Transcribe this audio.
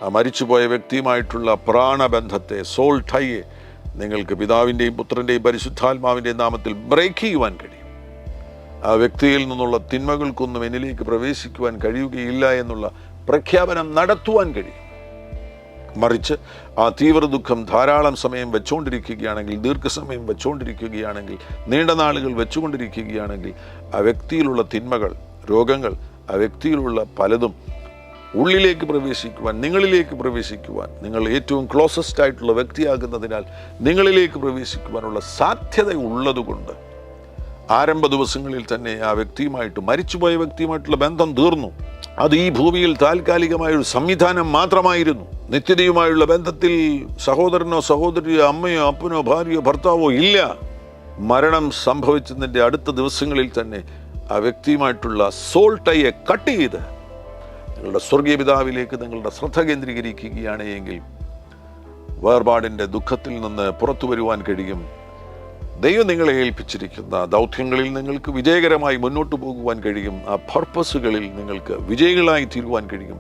ആ മരിച്ചുപോയ വ്യക്തിയുമായിട്ടുള്ള പ്രാണബന്ധത്തെ, സോൾ ടൈയെ നിങ്ങൾക്ക് പിതാവിൻ്റെയും പുത്രൻ്റെയും പരിശുദ്ധാത്മാവിൻ്റെയും നാമത്തിൽ ബ്രേക്ക് ചെയ്യുവാൻ കഴിയും. ആ വ്യക്തിയിൽ നിന്നുള്ള തിന്മകൾക്കൊന്നും എന്നിലേക്ക് പ്രവേശിക്കുവാൻ കഴിയുകയില്ല എന്നുള്ള പ്രഖ്യാപനം നടത്തുവാൻ കഴിയും. മറിച്ച് ആ തീവ്ര ദുഃഖം ധാരാളം സമയം വെച്ചുകൊണ്ടിരിക്കുകയാണെങ്കിൽ, ദീർഘസമയം വെച്ചുകൊണ്ടിരിക്കുകയാണെങ്കിൽ, നീണ്ട നാളുകൾ വെച്ചുകൊണ്ടിരിക്കുകയാണെങ്കിൽ ആ വ്യക്തിയിലുള്ള തിന്മകൾ, രോഗങ്ങൾ, ആ വ്യക്തിയിലുള്ള പലതും ഉള്ളിലേക്ക് പ്രവേശിക്കുവാൻ, നിങ്ങളിലേക്ക് പ്രവേശിക്കുവാൻ, നിങ്ങൾ ഏറ്റവും ക്ലോസസ്റ്റ് ആയിട്ടുള്ള വ്യക്തിയാകുന്നതിനാൽ നിങ്ങളിലേക്ക് പ്രവേശിക്കുവാനുള്ള സാധ്യത ഉള്ളതുകൊണ്ട് ആരംഭ ദിവസങ്ങളിൽ തന്നെ ആ വ്യക്തിയുമായിട്ട്, മരിച്ചുപോയ വ്യക്തിയുമായിട്ടുള്ള ബന്ധം തീർന്നു. അത് ഈ ഭൂമിയിൽ താൽക്കാലികമായൊരു സംവിധാനം മാത്രമായിരുന്നു. നിത്യതയുമായുള്ള ബന്ധത്തിൽ സഹോദരനോ സഹോദരിയോ അമ്മയോ അപ്പനോ ഭാര്യയോ ഭർത്താവോ ഇല്ല. മരണം സംഭവിച്ചതിൻ്റെ അടുത്ത ദിവസങ്ങളിൽ തന്നെ ആ വ്യക്തിയുമായിട്ടുള്ള സോൾ ടൈയെ കട്ട് ചെയ്ത് നിങ്ങളുടെ സ്വർഗീയ പിതാവിലേക്ക് നിങ്ങളുടെ ശ്രദ്ധ കേന്ദ്രീകരിക്കുകയാണ് എങ്കിൽ വേർപാടിൻ്റെ ദുഃഖത്തിൽ നിന്ന് പുറത്തു വരുവാൻ കഴിയും. ദൈവം നിങ്ങളെ ഏൽപ്പിച്ചിരിക്കുന്ന ദൗത്യങ്ങളിൽ നിങ്ങൾക്ക് വിജയകരമായി മുന്നോട്ട് പോകുവാൻ കഴിയും. ആ പർപ്പസുകളിൽ നിങ്ങൾക്ക് വിജയികളായി തീരുവാൻ കഴിയും.